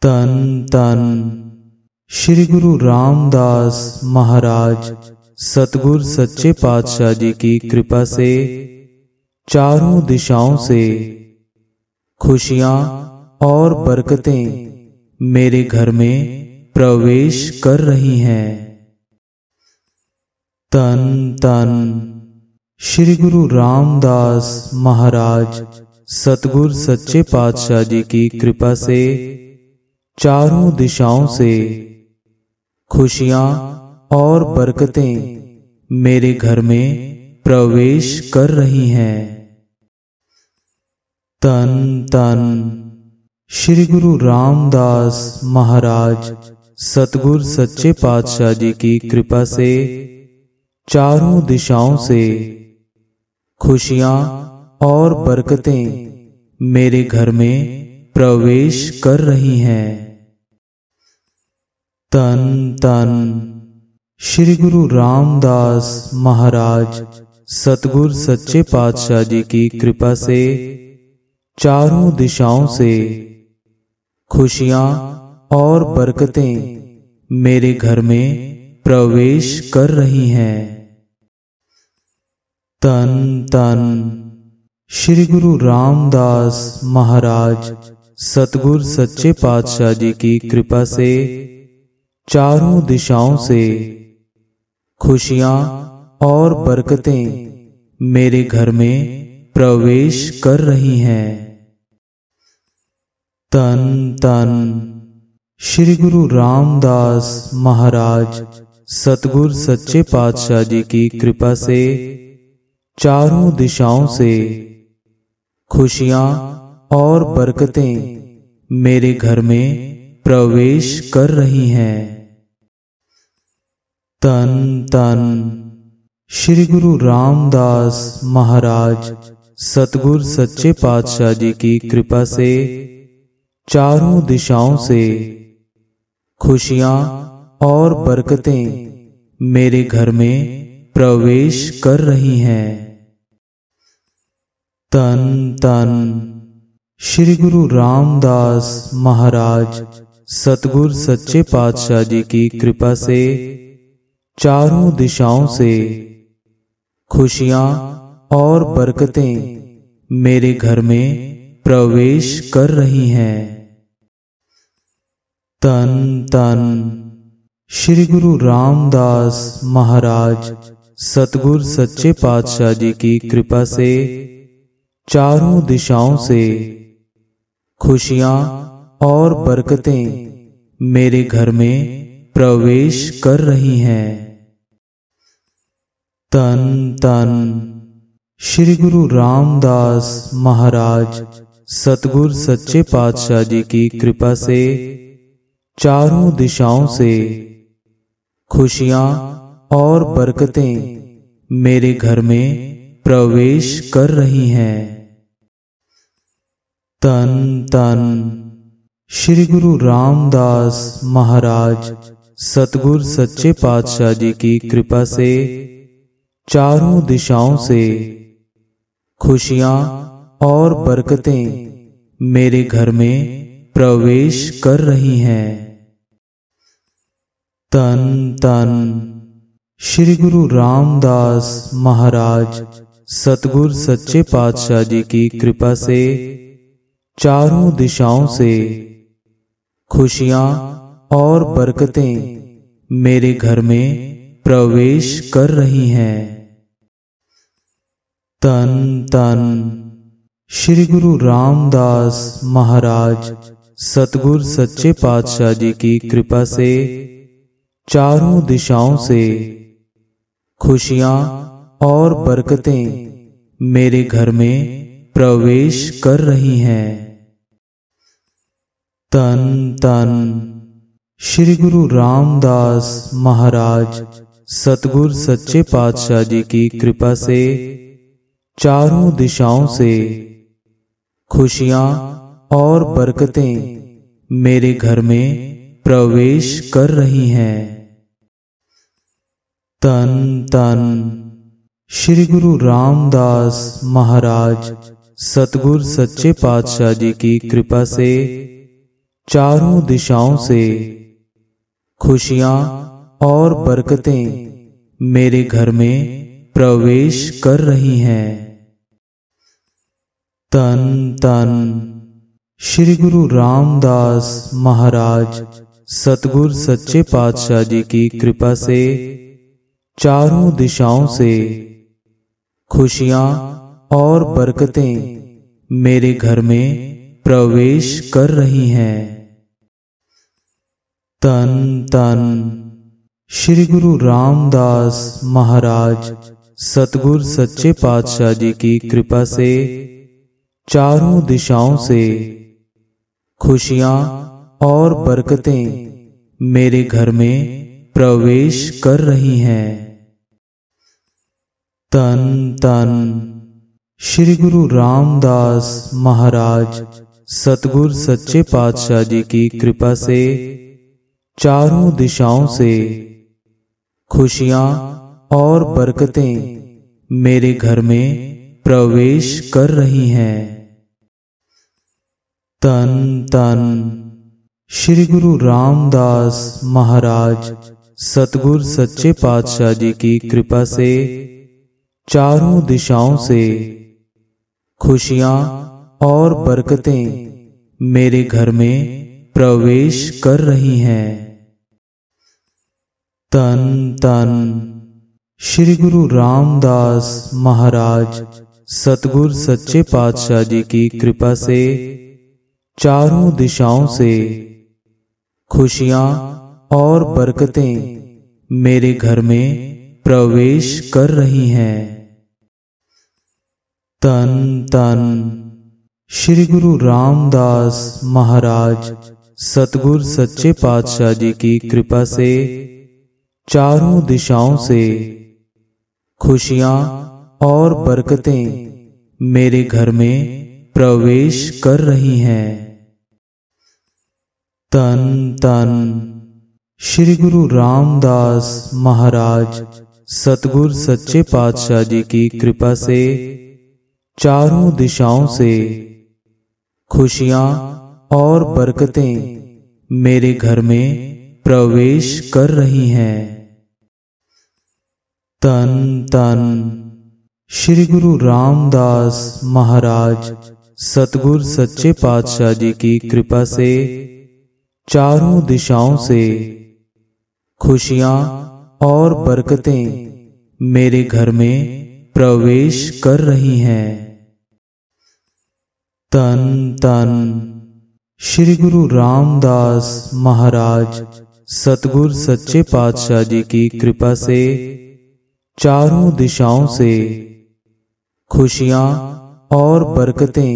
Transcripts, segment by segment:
तन तन श्री गुरु रामदास महाराज सतगुर सच्चे पातशाह जी की कृपा से चारों दिशाओं से खुशियां और बरकतें मेरे घर में प्रवेश कर रही हैं। तन तन श्री गुरु रामदास महाराज सतगुर सच्चे पातशाह जी की कृपा से चारों दिशाओं से खुशियां और बरकतें मेरे घर में प्रवेश कर रही हैं। तन तन श्री गुरु रामदास महाराज सतगुर सच्चे पातशाह जी की कृपा से चारों दिशाओं से खुशियां और बरकतें मेरे घर में प्रवेश कर रही हैं। तन तन श्री गुरु रामदास महाराज सतगुर सच्चे पातशाह जी की कृपा से चारों दिशाओं से खुशियां और बरकतें मेरे घर में प्रवेश कर रही हैं। तन तन श्री गुरु रामदास महाराज सतगुर सच्चे पातशाह जी की कृपा से चारों दिशाओं से खुशियां और बरकतें मेरे घर में प्रवेश कर रही हैं। तन तन श्री गुरु रामदास महाराज सतगुर सच्चे पातशाह जी की कृपा से चारों दिशाओं से खुशियां और बरकतें मेरे घर में प्रवेश कर रही हैं। तन तन श्री गुरु रामदास महाराज सतगुर सच्चे पातशाह जी की कृपा से चारों दिशाओं से खुशियां और बरकतें मेरे घर में प्रवेश कर रही हैं। तन तन श्री गुरु रामदास महाराज सतगुर सच्चे पातशाह जी की कृपा से चारों दिशाओं से खुशियां और बरकतें मेरे घर में प्रवेश कर रही हैं। तन तन श्री गुरु रामदास महाराज सतगुर सच्चे पातशाह जी की कृपा से चारों दिशाओं से खुशियां और बरकतें मेरे घर में प्रवेश कर रही हैं। तन तन श्री गुरु रामदास महाराज सतगुर सच्चे पातशाह जी की कृपा से चारों दिशाओं से खुशियां और बरकतें मेरे घर में प्रवेश कर रही हैं। तन तन श्री गुरु रामदास महाराज सतगुर सच्चे पातशाह जी की कृपा से चारों दिशाओं से खुशियां और बरकतें मेरे घर में प्रवेश कर रही हैं। तन तन श्री गुरु रामदास महाराज सतगुर सच्चे पातशाह जी की कृपा से चारों दिशाओं से खुशियां और बरकतें मेरे घर में प्रवेश कर रही हैं। तन तन श्री गुरु रामदास महाराज सतगुर सच्चे पातशाह जी की कृपा से चारों दिशाओं से खुशियां और बरकतें मेरे घर में प्रवेश कर रही हैं। तन तन श्री गुरु रामदास महाराज सतगुर सच्चे पातशाह जी की कृपा से चारों दिशाओं से खुशियां और बरकतें मेरे घर में प्रवेश कर रही हैं। तन तन श्री गुरु रामदास महाराज सतगुर सच्चे पातशाह जी की कृपा से चारों दिशाओं से खुशियां और बरकतें मेरे घर में प्रवेश कर रही हैं। तन तन श्री गुरु रामदास महाराज सतगुर सच्चे पातशाह जी की कृपा से चारों दिशाओं से खुशियां और बरकतें मेरे घर में प्रवेश कर रही हैं। तन तन श्री गुरु रामदास महाराज सतगुर सच्चे पातशाह जी की कृपा से चारों दिशाओं से खुशियां और बरकतें मेरे घर में प्रवेश कर रही हैं। तन तन श्री गुरु रामदास महाराज सतगुर सच्चे पातशाह जी की कृपा से चारों दिशाओं से खुशियां और बरकतें मेरे घर में प्रवेश कर रही हैं। तन तन श्री गुरु रामदास महाराज सतगुर सच्चे पातशाह जी की कृपा से चारों दिशाओं से खुशियां और बरकतें मेरे घर में प्रवेश कर रही हैं। तन तन श्री गुरु रामदास महाराज सतगुर सच्चे पातशाह जी की कृपा से चारों दिशाओं से खुशियां और बरकतें मेरे घर में प्रवेश कर रही हैं। तन तन श्री गुरु रामदास महाराज सतगुर सच्चे पातशाह जी की कृपा से चारों दिशाओं से खुशियां और बरकतें मेरे घर में प्रवेश कर रही हैं। तन तन श्री गुरु रामदास महाराज सतगुर सच्चे पातशाह जी की कृपा से चारों दिशाओं से खुशियां और बरकतें मेरे घर में प्रवेश कर रही हैं। तन तन श्री गुरु रामदास महाराज सतगुर सच्चे पातशाह जी की कृपा से चारों दिशाओं से खुशियां और बरकतें मेरे घर में प्रवेश कर रही हैं। तन तन श्री गुरु रामदास महाराज सतगुर सच्चे पातशाह जी की कृपा से चारों दिशाओं से खुशियां और बरकतें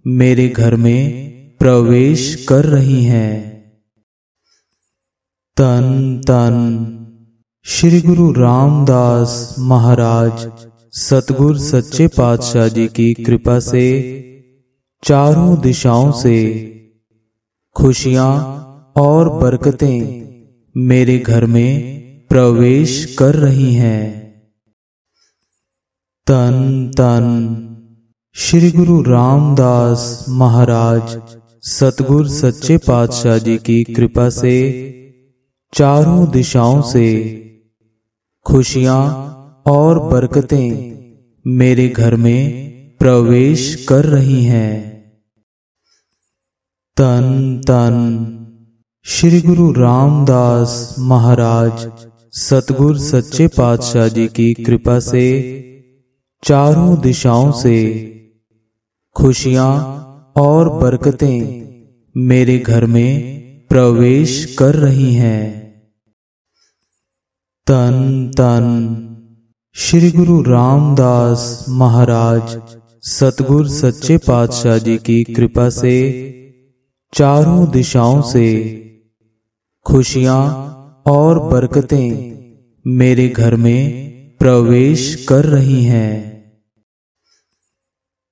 मेरे घर में प्रवेश कर रही हैं। तन तन श्री गुरु रामदास महाराज सतगुर सच्चे पातशाह जी की कृपा से चारों दिशाओं से खुशियां और बरकतें मेरे घर में प्रवेश कर रही हैं। तन तन श्री गुरु रामदास महाराज सतगुर सच्चे पातशाह जी की कृपा से चारों दिशाओं से खुशियां और बरकतें मेरे घर में प्रवेश कर रही हैं। तन तन श्री गुरु रामदास महाराज सतगुर सच्चे पातशाह जी की कृपा से चारों दिशाओं से खुशियां और बरकतें मेरे घर में प्रवेश कर रही हैं। तन तन श्री गुरु रामदास महाराज सतगुर सच्चे पातशाह जी की कृपा से चारों दिशाओं से खुशियां और बरकतें मेरे घर में प्रवेश कर रही हैं।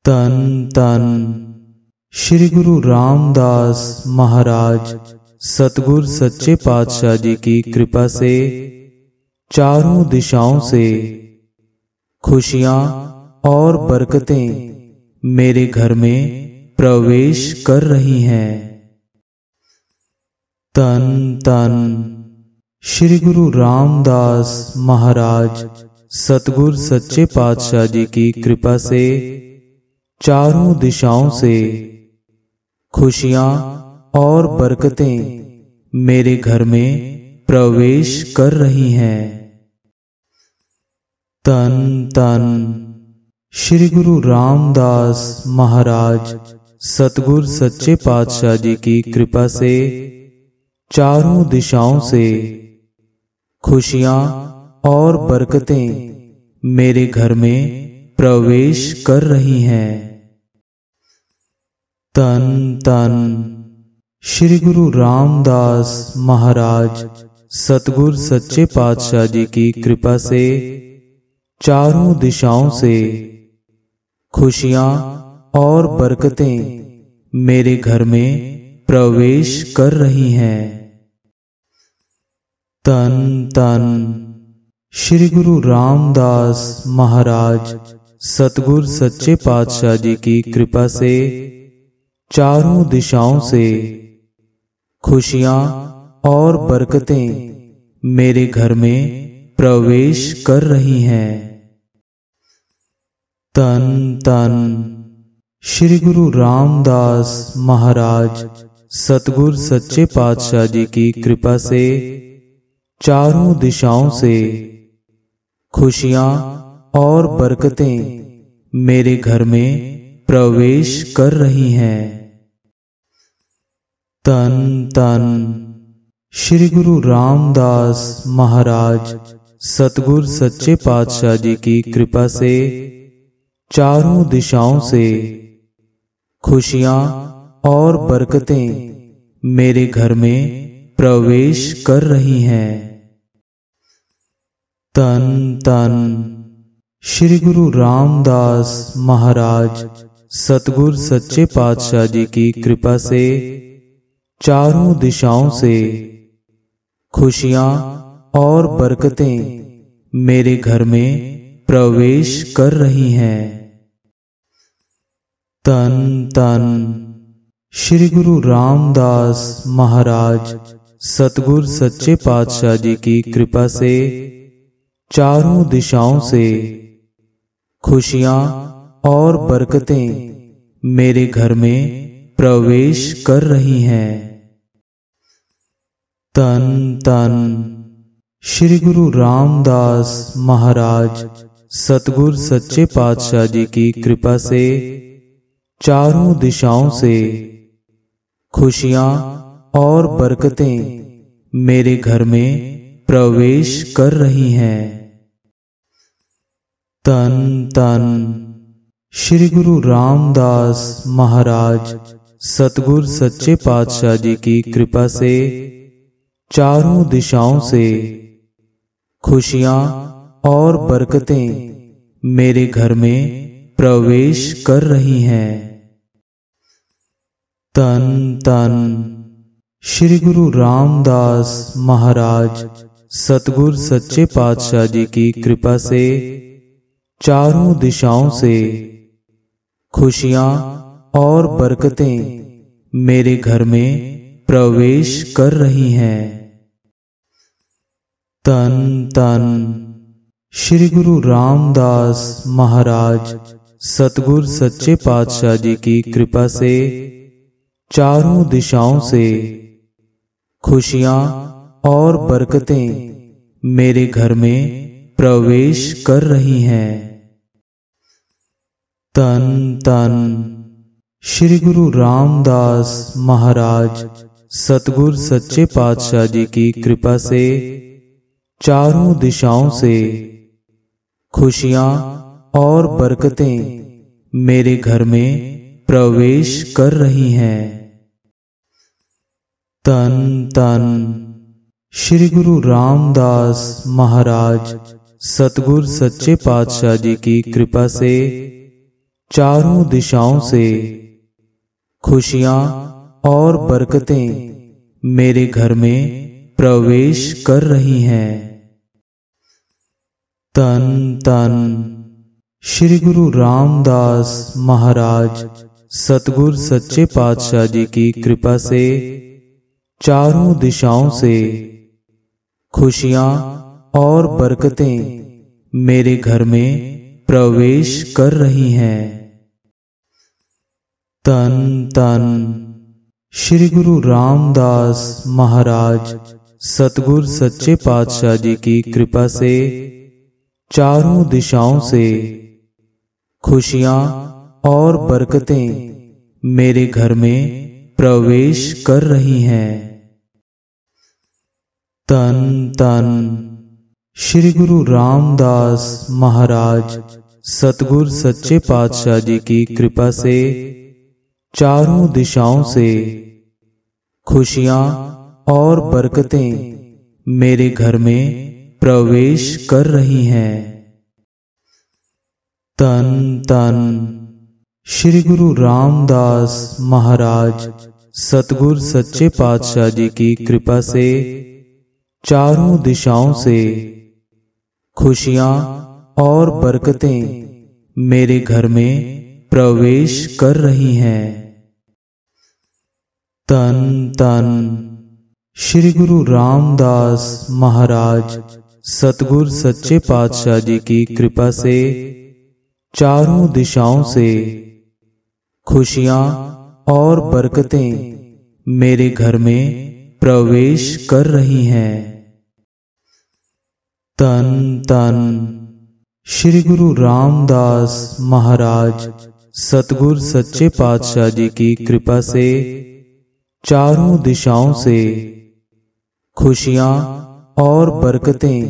तन तन श्री गुरु रामदास महाराज सतगुर सच्चे पातशाह जी की कृपा से चारों दिशाओं से खुशियां और बरकतें मेरे घर में प्रवेश कर रही हैं। तन तन श्री गुरु रामदास महाराज सतगुर सच्चे पातशाह जी की कृपा से चारों दिशाओं से खुशियां और बरकतें मेरे घर में प्रवेश कर रही हैं। तन तन श्री गुरु रामदास महाराज सतगुर सच्चे पातशाह जी की कृपा से चारों दिशाओं से खुशियां और बरकतें मेरे घर में प्रवेश कर रही हैं। तन तन श्री गुरु रामदास महाराज सतगुर सच्चे पातशाह जी की कृपा से चारों दिशाओं से खुशियां और बरकतें मेरे घर में प्रवेश कर रही हैं। तन तन श्री गुरु रामदास महाराज सतगुर सच्चे पातशाह जी की कृपा से चारों दिशाओं से खुशियां और बरकतें मेरे घर में प्रवेश कर रही हैं। तन तन श्री गुरु रामदास महाराज सतगुर सच्चे पातशाह जी की कृपा से चारों दिशाओं से खुशियां और बरकतें मेरे घर में प्रवेश कर रही हैं। तन तन श्री गुरु रामदास महाराज सतगुर सच्चे पातशाह जी की कृपा से चारों दिशाओं से खुशियां और बरकतें मेरे घर में प्रवेश कर रही हैं। तन तन श्री गुरु रामदास महाराज सतगुर सच्चे पातशाह जी की कृपा से चारों दिशाओं से खुशियां और बरकतें मेरे घर में प्रवेश कर रही हैं। तन तन श्री गुरु रामदास महाराज सतगुर सच्चे पातशाह जी की कृपा से चारों दिशाओं से खुशियां और बरकतें मेरे घर में प्रवेश कर रही हैं। तन तन श्री गुरु रामदास महाराज सतगुर सच्चे पातशाह जी की कृपा से चारों दिशाओं से खुशियां और बरकतें मेरे घर में प्रवेश कर रही हैं। तन तन श्री गुरु रामदास महाराज सतगुर सच्चे पातशाह जी की कृपा से चारों दिशाओं से खुशियां और बरकतें मेरे घर में प्रवेश कर रही हैं। तन तन श्री गुरु रामदास महाराज सतगुर सच्चे पातशाह जी की कृपा से चारों दिशाओं से खुशियां और बरकतें मेरे घर में प्रवेश कर रही हैं। तन तन श्री गुरु रामदास महाराज सतगुर सच्चे पातशाह जी की कृपा से चारों दिशाओं से खुशियां और बरकतें मेरे घर में प्रवेश कर रही हैं। तन तन श्री गुरु रामदास महाराज सतगुर सच्चे पातशाह जी की कृपा से चारों दिशाओं से खुशियां और बरकतें मेरे घर में प्रवेश कर रही हैं। तन तन श्री गुरु रामदास महाराज सतगुर सच्चे पातशाह जी की कृपा से चारों दिशाओं से खुशियां और बरकतें मेरे घर में प्रवेश कर रही हैं। तन तन श्री गुरु रामदास महाराज सतगुर सच्चे पातशाह जी की कृपा से चारों दिशाओं से खुशियां और बरकतें मेरे घर में प्रवेश कर रही हैं। तन तन श्री गुरु रामदास महाराज सतगुर सच्चे पातशाह जी की कृपा से चारों दिशाओं से खुशियां और बरकतें मेरे घर में प्रवेश कर रही हैं। तन तन श्री गुरु रामदास महाराज सतगुर सच्चे पातशाह जी की कृपा से चारों दिशाओं से खुशियां और बरकतें मेरे घर में प्रवेश कर रही हैं। तन तन श्री गुरु रामदास महाराज सतगुर सच्चे पातशाह जी की कृपा से चारों दिशाओं से खुशियां और बरकतें मेरे घर में प्रवेश कर रही हैं। तन तन श्री गुरु रामदास महाराज सतगुर सच्चे पातशाह जी की कृपा से चारों दिशाओं से खुशियां और बरकतें मेरे घर में प्रवेश कर रही हैं। तन तन श्री गुरु रामदास महाराज सतगुर सच्चे पातशाह जी की कृपा से चारों दिशाओं से खुशियां और बरकतें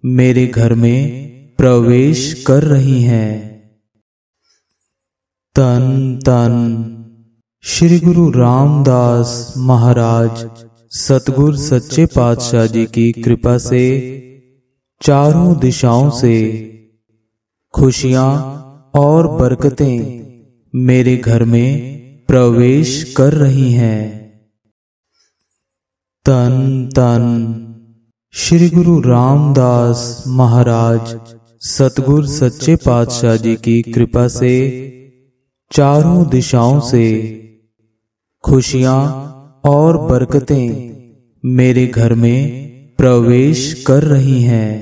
मेरे घर में प्रवेश कर रही हैं। तन तन श्री गुरु रामदास महाराज सतगुर सच्चे पातशाह जी की कृपा से चारों दिशाओं से खुशियां और बरकतें मेरे घर में प्रवेश कर रही हैं। तन तन श्री गुरु रामदास महाराज सतगुर सच्चे पातशाह जी की कृपा से चारों दिशाओं से खुशियां और बरकतें मेरे घर में प्रवेश कर रही हैं।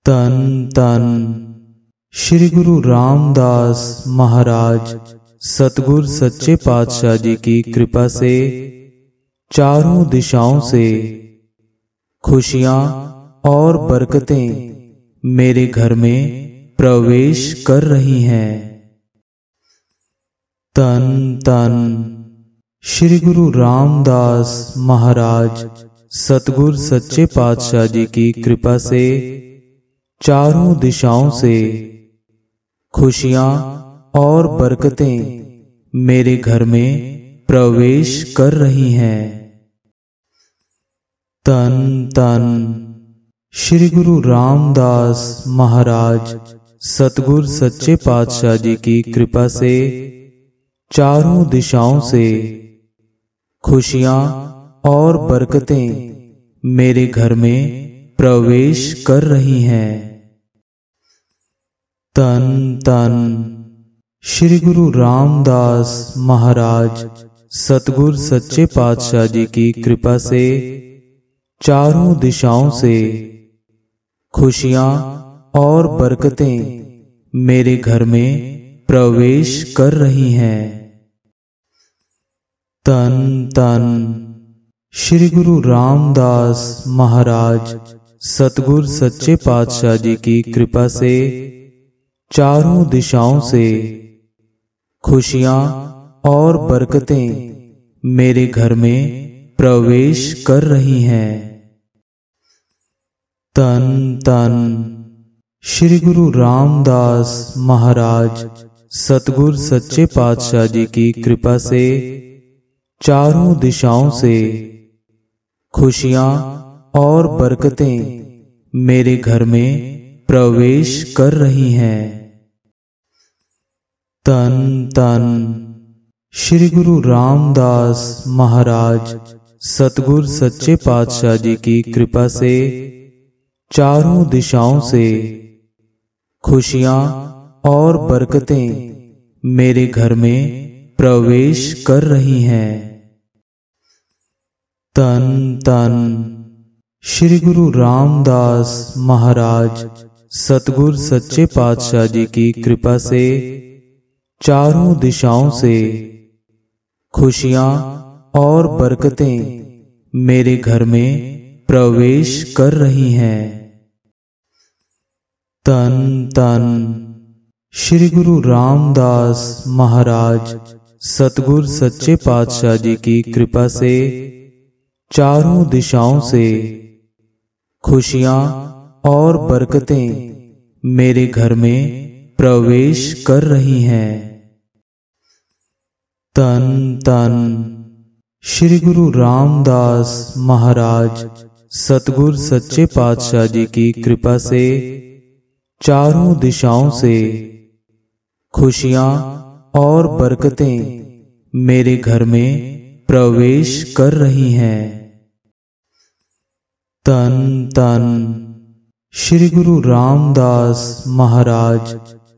तन तन श्री गुरु रामदास महाराज सतगुर सच्चे पातशाह जी की कृपा से चारों दिशाओं से खुशियां और बरकतें मेरे घर में प्रवेश कर रही हैं। तन तन श्री गुरु रामदास महाराज सतगुर सच्चे पातशाह जी की कृपा से चारों दिशाओं से खुशियां और बरकतें मेरे घर में प्रवेश कर रही हैं। तन तन श्री गुरु रामदास महाराज सतगुर सच्चे पातशाह जी की कृपा से चारों दिशाओं से खुशियां और बरकतें मेरे घर में प्रवेश कर रही हैं। तन तन श्री गुरु रामदास महाराज सतगुर सच्चे पातशाह जी की कृपा से चारों दिशाओं से खुशियां और बरकतें मेरे घर में प्रवेश कर रही हैं। तन तन श्री गुरु रामदास महाराज सतगुर सच्चे पातशाह जी की कृपा से चारों दिशाओं से खुशियां और बरकतें मेरे घर में प्रवेश कर रही हैं। तन तन श्री गुरु रामदास महाराज सतगुर सच्चे पातशाह जी की कृपा से चारों दिशाओं से खुशियां और बरकतें मेरे घर में प्रवेश कर रही हैं। तन तन श्री गुरु रामदास महाराज सतगुर सच्चे पातशाह जी की कृपा से चारों दिशाओं से खुशियां और बरकतें मेरे घर में प्रवेश कर रही हैं। तन तन श्री गुरु रामदास महाराज सतगुर सच्चे पातशाह जी की कृपा से चारों दिशाओं से खुशियां और बरकतें मेरे घर में प्रवेश कर रही हैं। तन तन श्री गुरु रामदास महाराज सतगुर सच्चे पातशाह जी की कृपा से चारों दिशाओं से खुशियां और बरकतें मेरे घर में प्रवेश कर रही हैं। तन तन श्री गुरु रामदास महाराज सतगुर सच्चे पातशाह जी की कृपा से चारों दिशाओं से खुशियां और बरकतें मेरे घर में प्रवेश कर रही हैं। तन तन श्री गुरु रामदास महाराज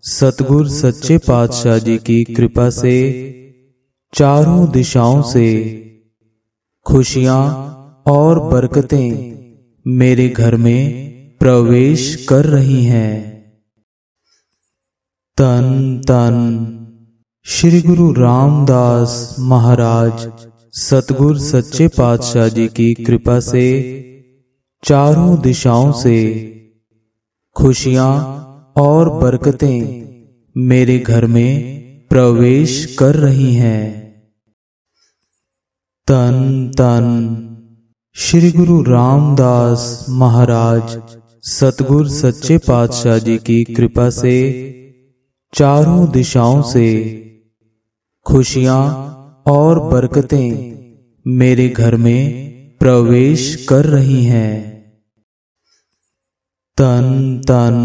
सतगुर सच्चे पातशाह जी की कृपा से चारों दिशाओं से खुशियां और बरकतें मेरे घर में प्रवेश कर रही हैं। तन तन श्री गुरु रामदास महाराज सतगुर सच्चे पातशाह जी की कृपा से चारों दिशाओं से खुशियां और बरकतें मेरे घर में प्रवेश कर रही हैं। तन तन श्री गुरु रामदास महाराज सतगुर सच्चे पातशाह जी की कृपा से चारों दिशाओं से खुशियां और बरकतें मेरे घर में प्रवेश कर रही हैं। तन तन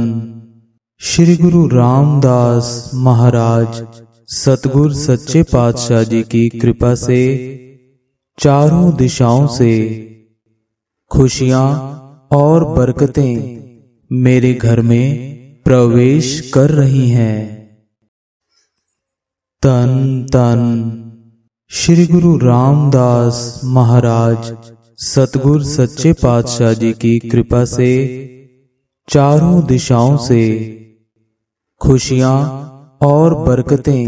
श्री गुरु रामदास महाराज सतगुर सच्चे पातशाह जी की कृपा से चारों दिशाओं से खुशियां और बरकतें मेरे घर में प्रवेश कर रही हैं। तन तन श्री गुरु रामदास महाराज सतगुर सच्चे पातशाह जी की कृपा से चारों दिशाओं से खुशियां और बरकतें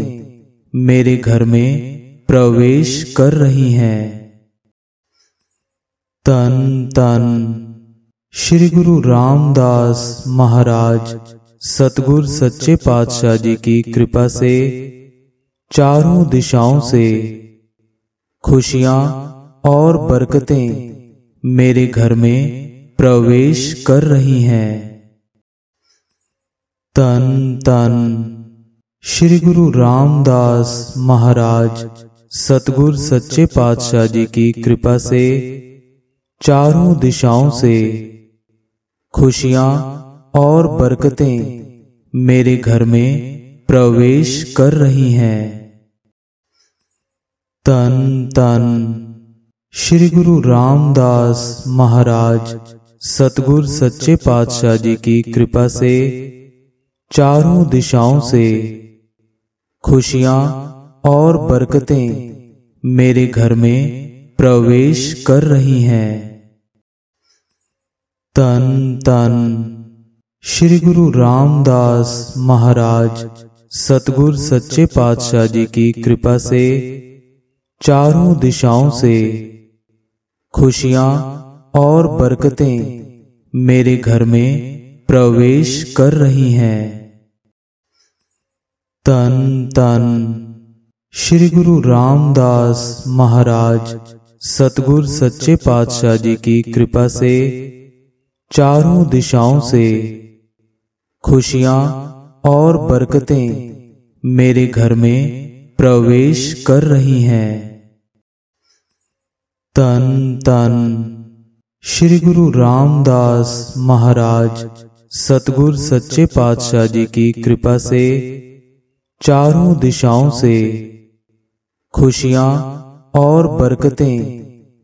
मेरे घर में प्रवेश कर रही हैं। तन तन श्री गुरु रामदास महाराज सतगुर सच्चे पातशाह जी की कृपा से चारों दिशाओं से खुशियां और बरकतें मेरे घर में प्रवेश कर रही हैं। तन तन श्री गुरु रामदास महाराज सतगुर सच्चे पातशाह जी की कृपा से चारों दिशाओं से खुशियां और बरकतें मेरे घर में प्रवेश कर रही हैं। तन तन श्री गुरु रामदास महाराज सतगुर सच्चे पातशाह जी की कृपा से चारों दिशाओं से खुशियां और बरकतें मेरे घर में प्रवेश कर रही हैं। तन तन श्री गुरु रामदास महाराज सतगुर सच्चे पातशाह जी की कृपा से चारों दिशाओं से खुशियां और बरकतें मेरे घर में प्रवेश कर रही हैं। तन तन श्री गुरु रामदास महाराज सतगुर सच्चे पातशाह जी की कृपा से चारों दिशाओं से खुशियां और बरकतें मेरे घर में प्रवेश कर रही हैं। तन तन श्री गुरु रामदास महाराज सतगुर सच्चे पातशाह जी की कृपा से चारों दिशाओं से खुशियां और बरकतें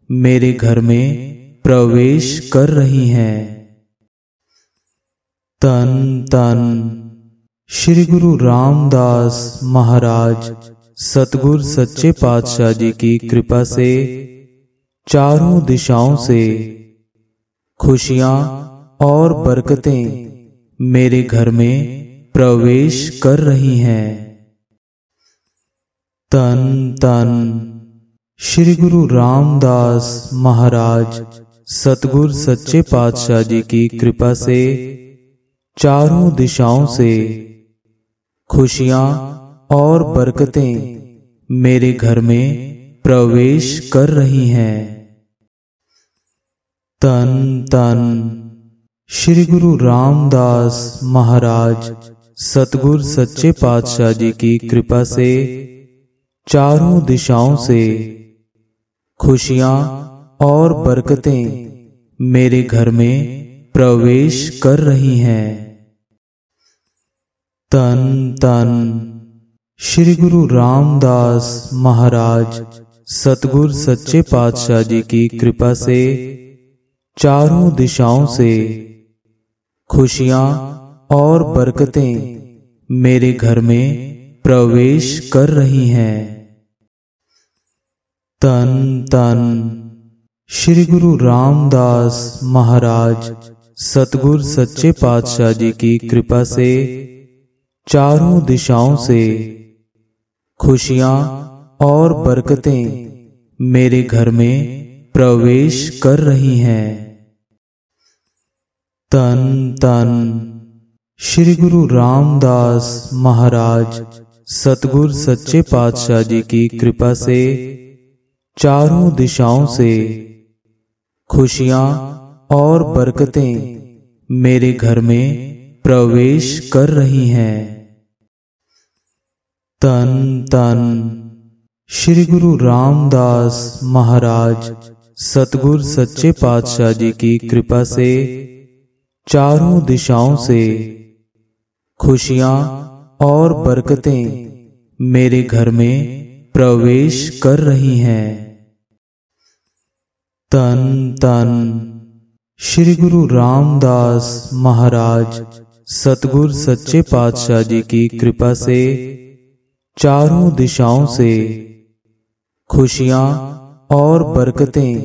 मेरे घर में प्रवेश कर रही हैं। तन तन श्री गुरु रामदास महाराज सतगुर सच्चे पातशाह जी की कृपा से चारों दिशाओं से खुशियां और बरकतें मेरे घर में प्रवेश कर रही हैं। तन तन श्री गुरु रामदास महाराज सतगुर सच्चे पातशाह जी की कृपा से चारों दिशाओं से खुशियां और बरकतें मेरे घर में प्रवेश कर रही हैं। तन तन श्री गुरु रामदास महाराज सतगुर सच्चे पातशाह जी की कृपा से चारों दिशाओं से खुशियां और बरकतें मेरे घर में प्रवेश कर रही हैं। तन तन श्री गुरु रामदास महाराज सतगुर सच्चे पातशाह जी की कृपा से चारों दिशाओं से खुशियां और बरकतें मेरे घर में प्रवेश कर रही हैं। तन तन श्री गुरु रामदास महाराज सतगुर सच्चे पातशाह जी की कृपा से चारों दिशाओं से खुशियां और बरकतें मेरे घर में प्रवेश कर रही हैं। तन तन श्री गुरु रामदास महाराज सतगुर सच्चे पातशाह जी की कृपा से चारों दिशाओं से खुशियां और बरकतें मेरे घर में प्रवेश कर रही हैं। तन तन श्री गुरु रामदास महाराज सतगुर सच्चे पातशाह जी की कृपा से चारों दिशाओं से खुशियां और बरकतें मेरे घर में प्रवेश कर रही हैं। तन तन श्री गुरु रामदास महाराज सतगुर सच्चे पातशाह जी की कृपा से चारों दिशाओं से खुशियां और बरकतें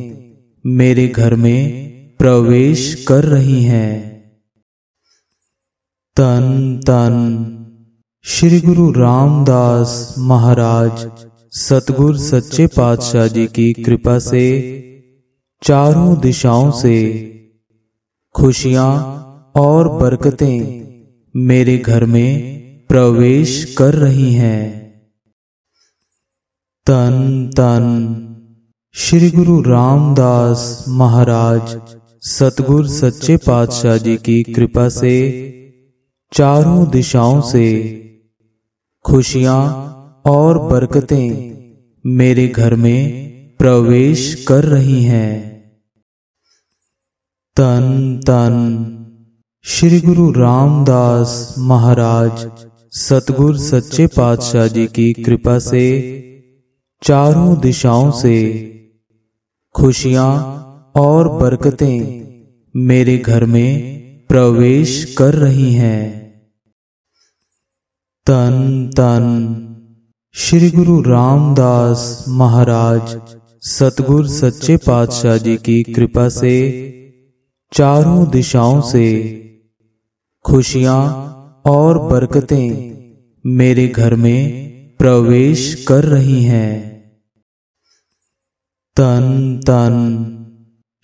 मेरे घर में प्रवेश कर रही हैं। तन तन श्री गुरु रामदास महाराज सतगुर सच्चे पातशाह जी की कृपा से चारों दिशाओं से खुशियां और बरकतें मेरे घर में प्रवेश कर रही हैं। तन तन श्री गुरु रामदास महाराज सतगुर सच्चे पातशाह जी की कृपा से चारों दिशाओं से खुशियां और बरकतें मेरे घर में प्रवेश कर रही हैं। तन तन श्री गुरु रामदास महाराज सतगुर सच्चे पातशाह जी की कृपा से चारों दिशाओं से खुशियां और बरकतें मेरे घर में प्रवेश कर रही हैं। तन तन श्री गुरु रामदास महाराज सतगुर सच्चे पातशाह जी की कृपा से चारों दिशाओं से खुशियां और बरकतें मेरे घर में प्रवेश कर रही हैं। तन तन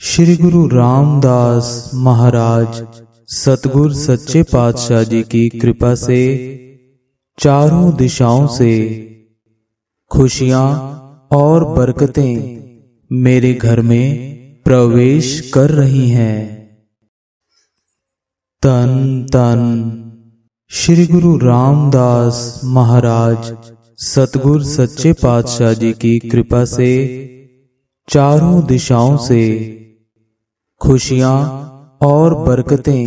श्री गुरु रामदास महाराज सतगुर सच्चे पातशाह जी की कृपा से चारों दिशाओं से खुशियां और बरकतें मेरे घर में प्रवेश कर रही हैं। तन तन श्री गुरु रामदास महाराज सतगुर सच्चे पातशाह जी की कृपा से चारों दिशाओं से खुशियां और बरकतें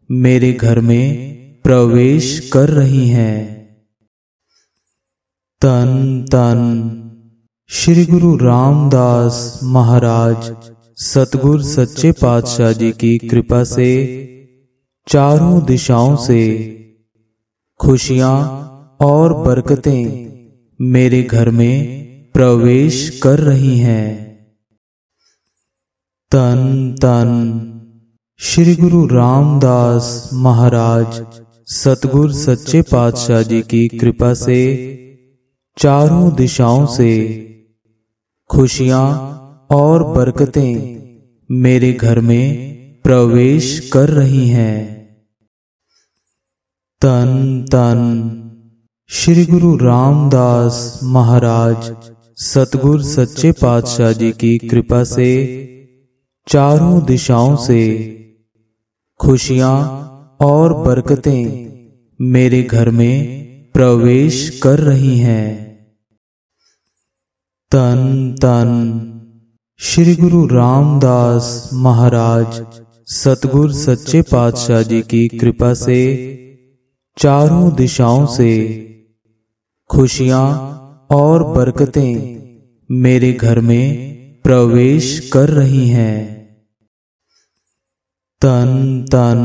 मेरे घर में प्रवेश कर रही हैं। तन तन श्री गुरु रामदास महाराज सतगुर सच्चे पातशाह जी की कृपा से चारों दिशाओं से खुशियां और बरकतें मेरे घर में प्रवेश कर रही हैं। तन तन श्री गुरु रामदास महाराज सतगुर सच्चे पातशाह जी की कृपा से चारों दिशाओं से खुशियां और बरकतें मेरे घर में प्रवेश कर रही हैं। तन तन श्री गुरु रामदास महाराज सतगुर सच्चे पातशाह जी की कृपा से चारों दिशाओं से खुशियां और बरकतें मेरे घर में प्रवेश कर रही हैं। तन तन श्री गुरु रामदास महाराज सतगुर सच्चे पातशाह जी की कृपा से चारों दिशाओं से खुशियां और बरकतें मेरे घर में प्रवेश कर रही हैं। तन तन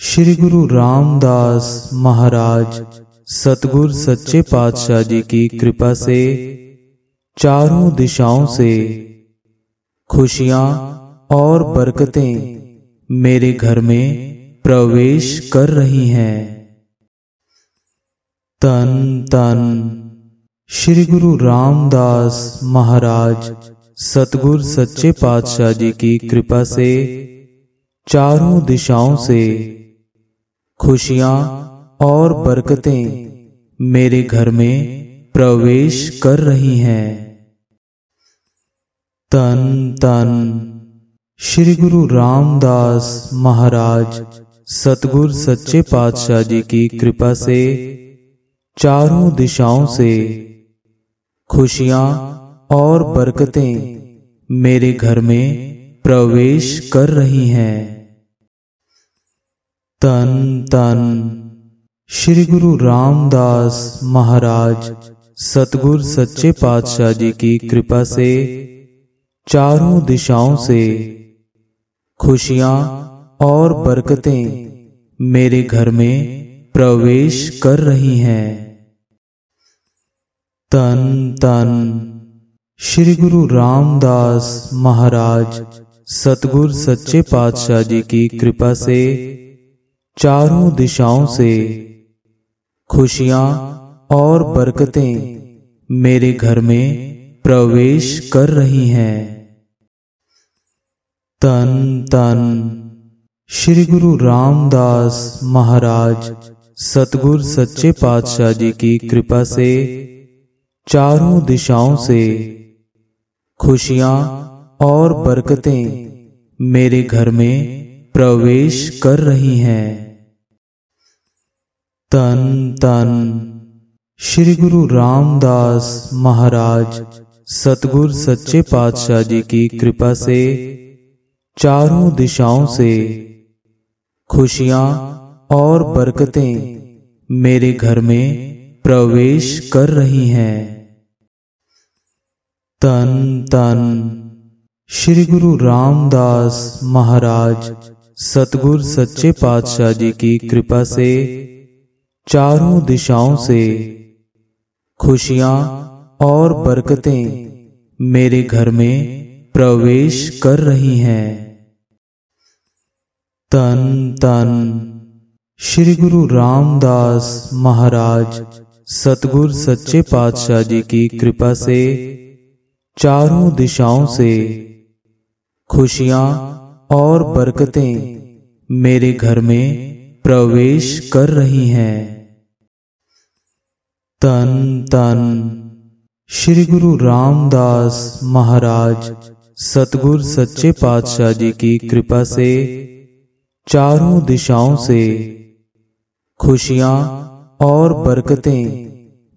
श्री गुरु रामदास महाराज सतगुर सच्चे पातशाह जी की कृपा से चारों दिशाओं से खुशियां और बरकतें मेरे घर में प्रवेश कर रही हैं। तन तन श्री गुरु रामदास महाराज सतगुर सच्चे पातशाह जी की कृपा से चारों दिशाओं से खुशियां और बरकतें मेरे घर में प्रवेश कर रही हैं। तन तन श्री गुरु रामदास महाराज सतगुर सच्चे पातशाह जी की कृपा से चारों दिशाओं से खुशियां और बरकतें मेरे घर में प्रवेश कर रही हैं। तन तन श्री गुरु रामदास महाराज सतगुर सच्चे पातशाह जी की कृपा से चारों दिशाओं से खुशियां और बरकतें मेरे घर में प्रवेश कर रही हैं। तन तन श्री गुरु रामदास महाराज सतगुर सच्चे पातशाह जी की कृपा से चारों दिशाओं से खुशियां और बरकतें मेरे घर में प्रवेश कर रही हैं। तन तन श्री गुरु रामदास महाराज सतगुर सच्चे पातशाह जी की कृपा से चारों दिशाओं से खुशियां और बरकतें मेरे घर में प्रवेश कर रही हैं। तन तन श्री गुरु रामदास महाराज सतगुर सच्चे पातशाह जी की कृपा से चारों दिशाओं से खुशियां और बरकतें मेरे घर में प्रवेश कर रही हैं। तन तन श्री गुरु रामदास महाराज सतगुर सच्चे पातशाह जी की कृपा से चारों दिशाओं से खुशियां और बरकतें मेरे घर में प्रवेश कर रही हैं। तन तन श्री गुरु रामदास महाराज सतगुर सच्चे पातशाह जी की कृपा से चारों दिशाओं से खुशियां और बरकतें मेरे घर में प्रवेश कर रही हैं। तन तन श्री गुरु रामदास महाराज सतगुर सच्चे पातशाह जी की कृपा से चारों दिशाओं से खुशियां और बरकतें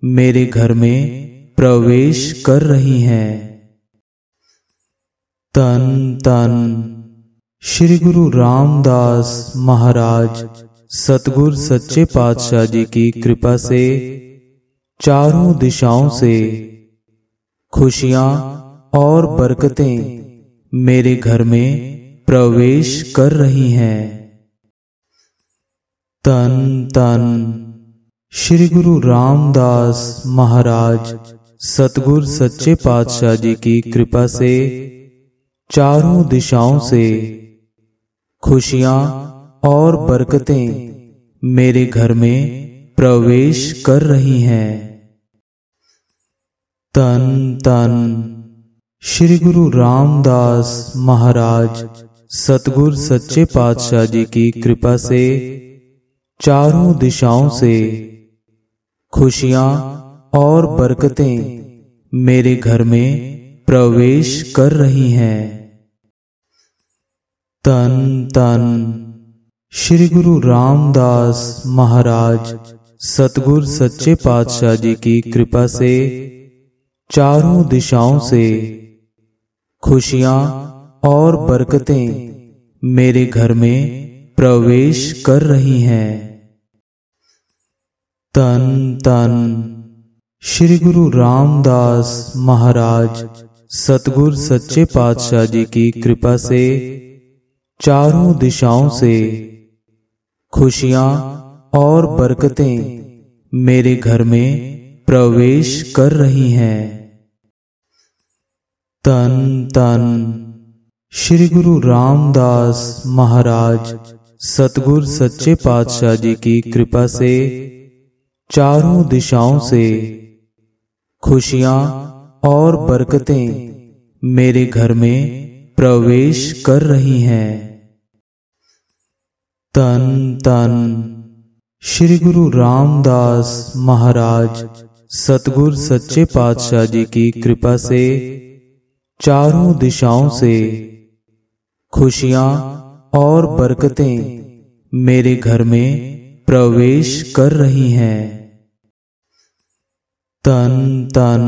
मेरे घर में प्रवेश कर रही हैं। तन तन श्री गुरु रामदास महाराज सतगुर सच्चे पातशाह जी की कृपा से चारों दिशाओं से खुशियां और बरकतें मेरे घर में प्रवेश कर रही हैं। तन तन श्री गुरु रामदास महाराज सतगुर सच्चे पातशाह जी की कृपा से चारों दिशाओं से खुशियां और बरकतें मेरे घर में प्रवेश कर रही हैं। तन तन श्री गुरु रामदास महाराज सतगुर सच्चे पातशाह जी की कृपा से चारों दिशाओं से खुशियां और बरकतें मेरे घर में प्रवेश कर रही हैं। तन तन श्री गुरु रामदास महाराज सतगुर सच्चे पातशाह जी की कृपा से चारों दिशाओं से खुशियां और बरकतें मेरे घर में प्रवेश कर रही हैं। तन तन श्री गुरु रामदास महाराज सतगुर सच्चे पातशाह जी की कृपा से चारों दिशाओं से खुशियां और बरकतें मेरे घर में प्रवेश कर रही हैं। तन तन श्री गुरु रामदास महाराज सतगुर सच्चे पातशाह जी की कृपा से चारों दिशाओं से खुशियां और बरकतें मेरे घर में प्रवेश कर रही हैं। तन तन श्री गुरु रामदास महाराज सतगुर सच्चे पातशाह जी की कृपा से चारों दिशाओं से खुशियां और बरकतें मेरे घर में प्रवेश कर रही हैं। तन तन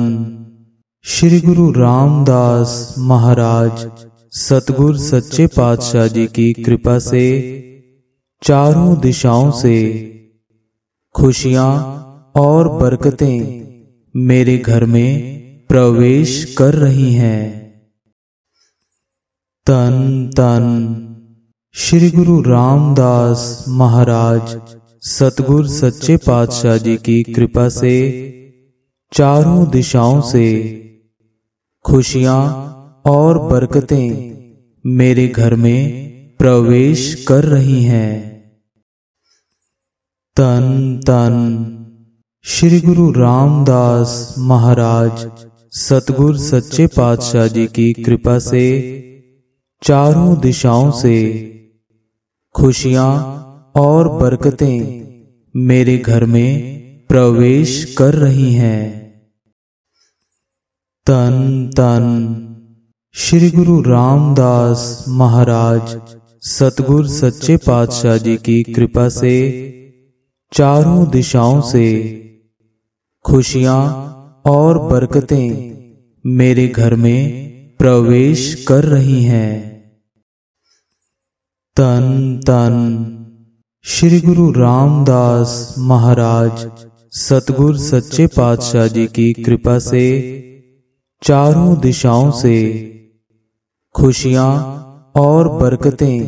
श्री गुरु रामदास महाराज सतगुर सच्चे पातशाह जी की कृपा से चारों दिशाओं से खुशियां और बरकतें मेरे घर में प्रवेश कर रही हैं। तन तन श्री गुरु रामदास महाराज सतगुर सच्चे पातशाह जी की कृपा से चारों दिशाओं से खुशियां और बरकतें मेरे घर में प्रवेश कर रही हैं। तन तन श्री गुरु रामदास महाराज सतगुर सच्चे पातशाह जी की कृपा से चारों दिशाओं से खुशियां और बरकतें मेरे घर में प्रवेश कर रही हैं। तन तन श्री गुरु रामदास महाराज सतगुर सच्चे पातशाह जी की कृपा से चारों दिशाओं से खुशियां और बरकतें मेरे घर में प्रवेश कर रही हैं। तन तन श्री गुरु रामदास महाराज सतगुर सच्चे पातशाह जी की कृपा से चारों दिशाओं से खुशियां और बरकतें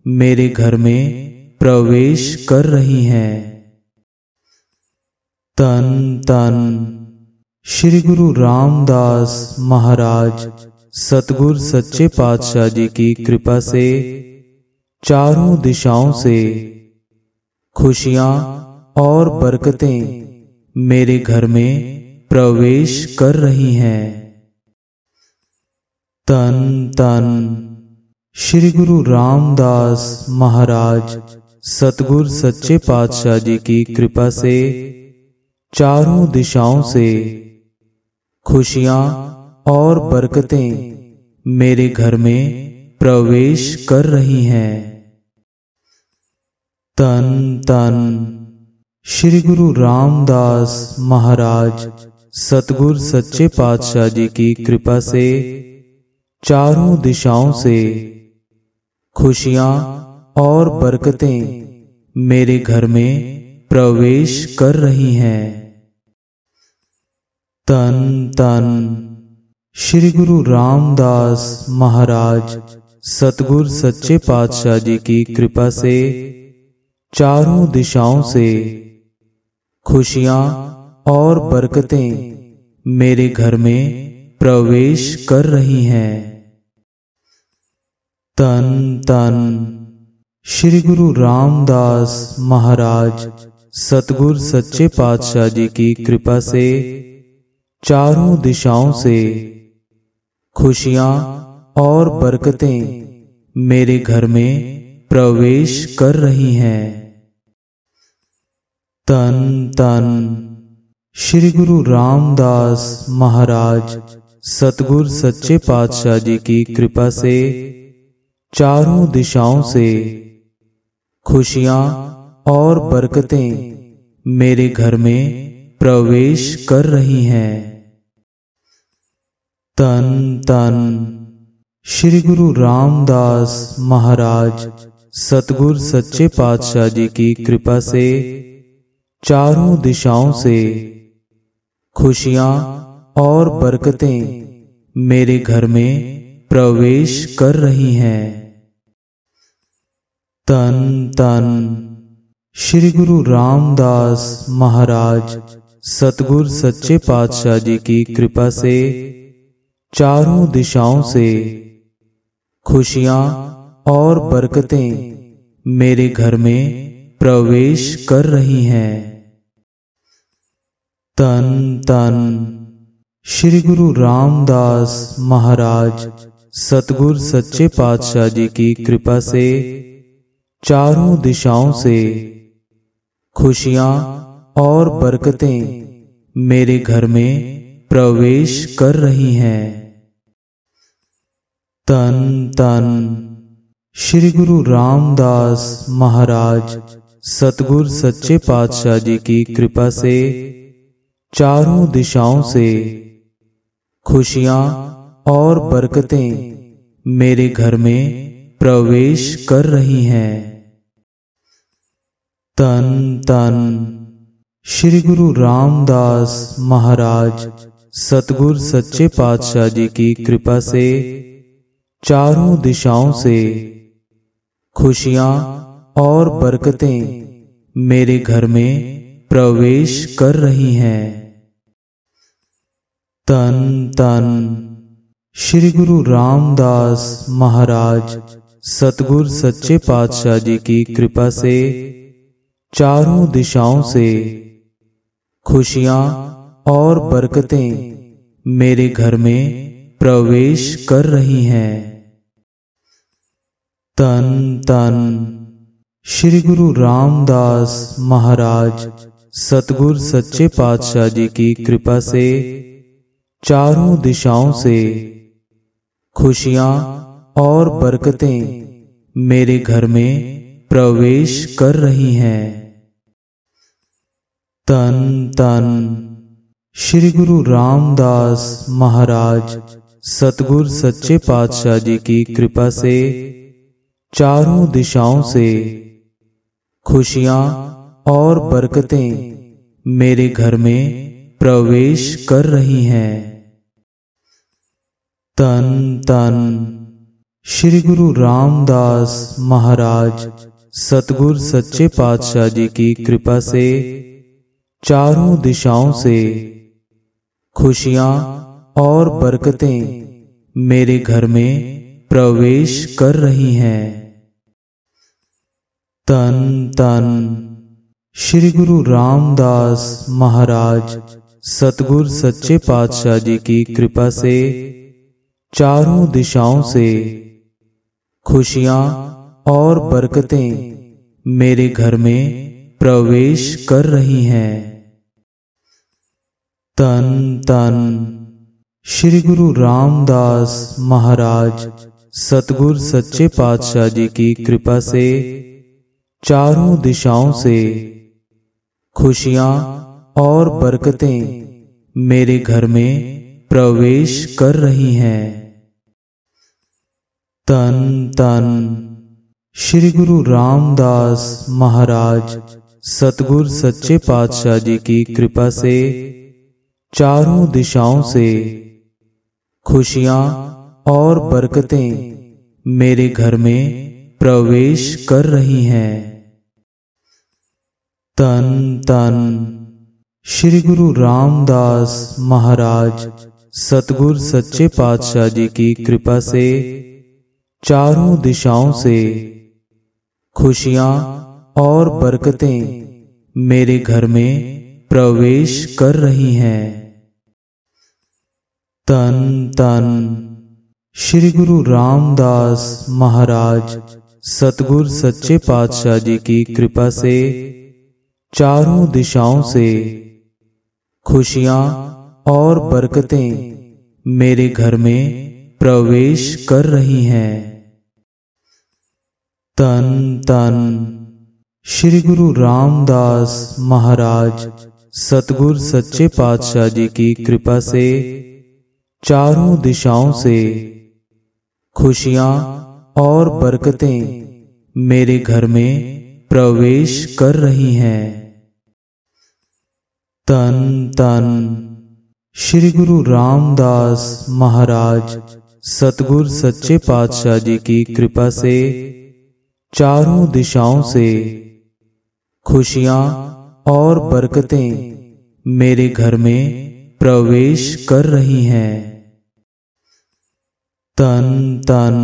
मेरे घर में प्रवेश कर रही हैं। तन तन श्री गुरु रामदास महाराज सतगुर सच्चे पातशाह जी की कृपा से चारों दिशाओं से खुशियां और बरकतें मेरे घर में प्रवेश कर रही हैं। तन तन श्री गुरु रामदास महाराज सतगुर सच्चे पातशाह जी की कृपा से चारों दिशाओं से खुशियां और बरकतें मेरे घर में प्रवेश कर रही हैं। तन तन श्री गुरु रामदास महाराज सतगुर सच्चे पातशाह जी की कृपा से चारों दिशाओं से खुशियां और बरकतें मेरे घर में प्रवेश कर रही हैं। तन तन श्री गुरु रामदास महाराज सतगुर सच्चे पातशाह जी की कृपा से चारों दिशाओं से खुशियां और बरकतें मेरे घर में प्रवेश कर रही हैं। तन तन श्री गुरु रामदास महाराज सतगुर सच्चे पातशाह जी की कृपा से चारों दिशाओं से खुशियां और बरकतें मेरे घर में प्रवेश कर रही हैं। तन तन श्री गुरु रामदास महाराज सतगुर सच्चे पातशाह जी की कृपा से चारों दिशाओं से खुशियां और बरकतें मेरे घर में प्रवेश कर रही हैं। तन तन श्री गुरु रामदास महाराज सतगुर सच्चे पातशाह जी की कृपा से चारों दिशाओं से खुशियां और बरकतें मेरे घर में प्रवेश कर रही हैं। तन तन श्री गुरु रामदास महाराज सतगुर सच्चे पातशाह जी की कृपा से चारों दिशाओं से खुशियां और बरकतें मेरे घर में प्रवेश कर रही हैं। तन तन श्री गुरु रामदास महाराज सतगुर सच्चे पातशाह जी की कृपा से चारों दिशाओं से खुशियां और बरकतें मेरे घर में प्रवेश कर रही हैं। तन तन श्री गुरु रामदास महाराज सतगुर सच्चे पातशाह जी की कृपा से चारों दिशाओं से खुशियां और बरकतें मेरे घर में प्रवेश कर रही हैं। तन तन श्री गुरु रामदास महाराज सतगुर सच्चे पातशाह जी की कृपा से चारों दिशाओं से खुशियां और बरकतें मेरे घर में प्रवेश कर रही हैं। तन तन श्री गुरु रामदास महाराज सतगुर सच्चे पातशाह जी की कृपा से चारों दिशाओं से खुशियां और बरकतें मेरे घर में प्रवेश कर रही हैं। तन तन श्री गुरु रामदास महाराज सतगुर सच्चे पातशाह जी की कृपा से चारों दिशाओं से खुशियां और बरकतें मेरे घर में प्रवेश कर रही हैं। तन तन श्री गुरु रामदास महाराज सतगुर सच्चे पातशाह जी की कृपा से चारों दिशाओं से खुशियां और बरकतें मेरे घर में प्रवेश कर रही हैं। तन तन श्री गुरु रामदास महाराज सतगुर सच्चे पातशाह जी की कृपा से चारों दिशाओं से खुशियां और बरकतें मेरे घर में प्रवेश कर रही हैं। तन तन श्री गुरु रामदास महाराज सतगुर सच्चे पातशाह जी की कृपा से चारों दिशाओं से खुशियां और बरकतें मेरे घर में प्रवेश कर रही हैं। तन तन श्री गुरु रामदास महाराज सतगुर सच्चे पातशाह जी की कृपा से चारों दिशाओं से खुशियां और बरकतें मेरे घर में प्रवेश कर रही हैं। तन तन श्री गुरु रामदास महाराज सतगुर सच्चे पातशाह जी की कृपा से चारों दिशाओं से खुशियां और बरकतें मेरे घर में प्रवेश कर रही हैं। तन तन श्री गुरु रामदास महाराज सतगुर सच्चे पातशाह जी की कृपा से चारों दिशाओं से खुशियां और बरकतें मेरे घर में प्रवेश कर रही हैं। तन तन श्री गुरु रामदास महाराज सतगुर सच्चे पातशाह जी की कृपा से चारों दिशाओं से खुशियां और बरकतें मेरे घर में प्रवेश कर रही हैं। तन तन श्री गुरु रामदास महाराज सतगुर सच्चे पातशाह जी की कृपा से चारों दिशाओं से खुशियां और बरकतें मेरे घर में प्रवेश कर रही हैं। तन तन श्री गुरु रामदास महाराज सतगुर सच्चे पातशाह जी की कृपा से चारों दिशाओं से खुशियां और बरकतें मेरे घर में प्रवेश कर रही हैं। तन तन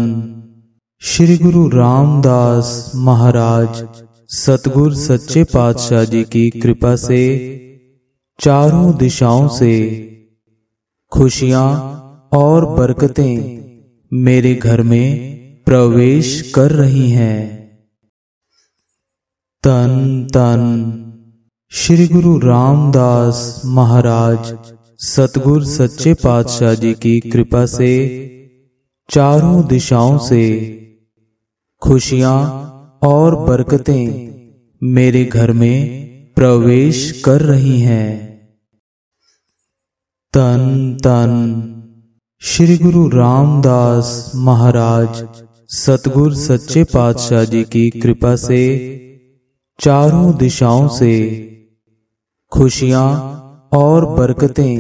श्री गुरु रामदास महाराज सतगुर सच्चे पातशाह जी की कृपा से चारों दिशाओं से खुशियां और बरकतें मेरे घर में प्रवेश कर रही हैं। तन तन श्री गुरु रामदास महाराज सतगुर सच्चे पातशाह जी की कृपा से चारों दिशाओं से खुशियां और बरकतें मेरे घर में प्रवेश कर रही हैं। तन तन श्री गुरु रामदास महाराज सतगुर सच्चे पातशाह जी की कृपा से चारों दिशाओं से खुशियां और बरकतें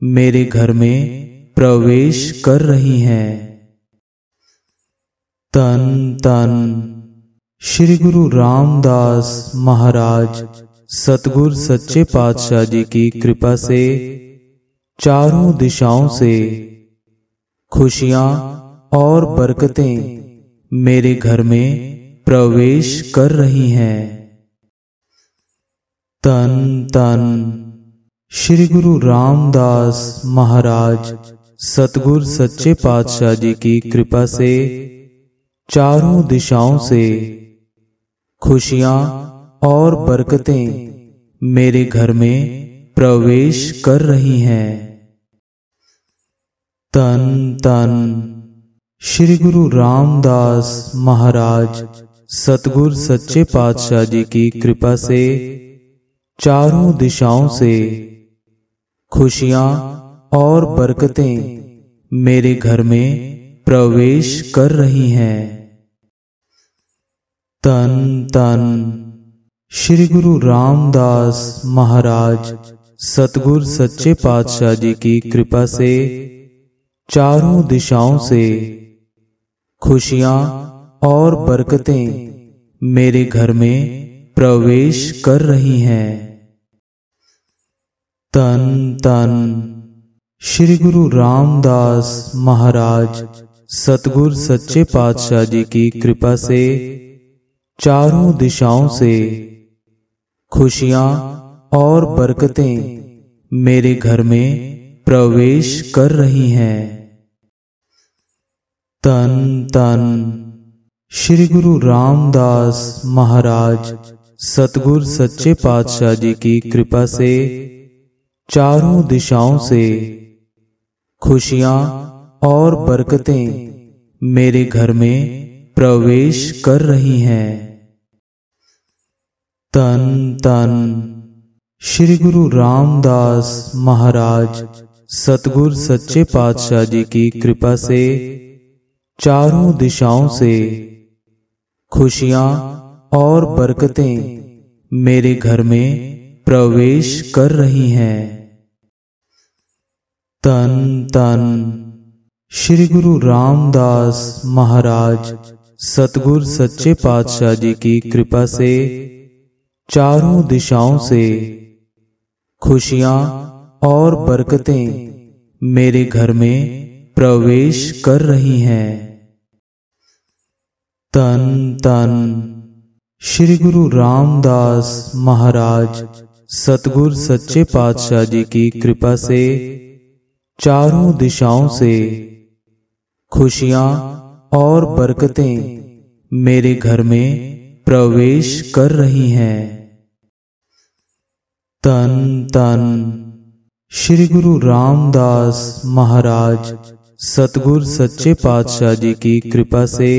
मेरे घर में प्रवेश कर रही हैं। तन तन श्री गुरु रामदास महाराज सतगुर सच्चे पातशाह जी की कृपा से चारों दिशाओं से खुशियां और बरकतें मेरे घर में प्रवेश कर रही हैं। तन तन श्री गुरु रामदास महाराज सतगुर सच्चे पातशाह जी की कृपा से चारों दिशाओं से खुशियां और बरकतें मेरे घर में प्रवेश कर रही हैं। तन तन श्री गुरु रामदास महाराज सतगुर सच्चे पातशाह जी की कृपा से चारों दिशाओं से खुशियां और बरकतें मेरे घर में प्रवेश कर रही हैं। तन तन श्री गुरु रामदास महाराज सतगुर सच्चे पातशाह जी की कृपा से चारों दिशाओं से खुशियां और बरकतें मेरे घर में प्रवेश कर रही हैं। तन तन श्री गुरु रामदास महाराज सतगुर सच्चे पातशाह जी की कृपा से चारों दिशाओं से खुशियां और बरकतें मेरे घर में प्रवेश कर रही हैं। तन तन श्री गुरु रामदास महाराज सतगुर सच्चे पातशाह जी की कृपा से चारों दिशाओं से खुशियां और बरकतें मेरे घर में प्रवेश कर रही हैं। तन तन श्री गुरु रामदास महाराज सतगुर सच्चे पातशाह जी की कृपा से चारों दिशाओं से खुशियां और बरकतें मेरे घर में प्रवेश कर रही हैं। तन तन श्री गुरु रामदास महाराज सतगुर सच्चे पातशाह जी की कृपा से चारों दिशाओं से खुशियां और बरकतें मेरे घर में प्रवेश कर रही हैं। तन तन श्री गुरु रामदास महाराज सतगुर सच्चे पातशाह जी की कृपा से चारों दिशाओं से खुशियां और बरकतें मेरे घर में प्रवेश कर रही हैं। तन तन श्री गुरु रामदास महाराज सतगुर सच्चे पातशाह जी की कृपा से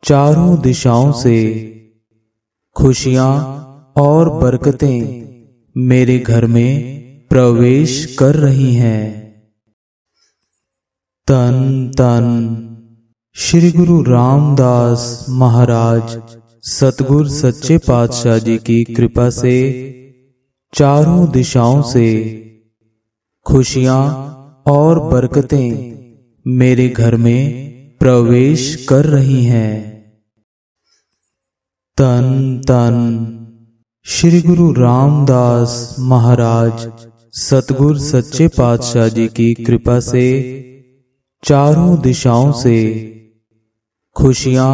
चारों दिशाओं से खुशियां और बरकतें मेरे घर में प्रवेश कर रही हैं। तन तन श्री गुरु रामदास महाराज सतगुर सच्चे पातशाह जी की कृपा से चारों दिशाओं से खुशियां और बरकतें मेरे घर में प्रवेश कर रही हैं। तन तन श्री गुरु रामदास महाराज सतगुर सच्चे पातशाह जी की कृपा से चारों दिशाओं से खुशियां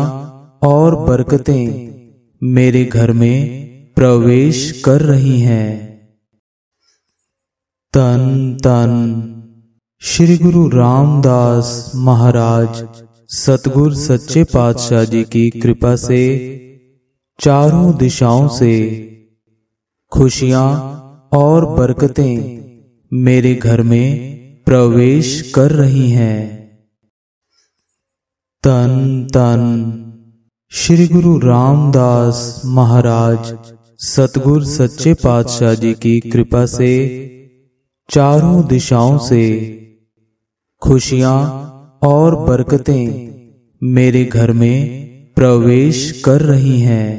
और बरकतें मेरे घर में प्रवेश कर रही हैं। तन तन श्री गुरु रामदास महाराज सतगुर सच्चे पातशाह जी की कृपा से चारों दिशाओं से खुशियां और बरकतें मेरे घर में प्रवेश कर रही हैं। तन तन श्री गुरु रामदास महाराज सतगुर सच्चे पातशाह जी की कृपा से चारों दिशाओं से खुशियां और बरकतें मेरे घर में प्रवेश कर रही हैं।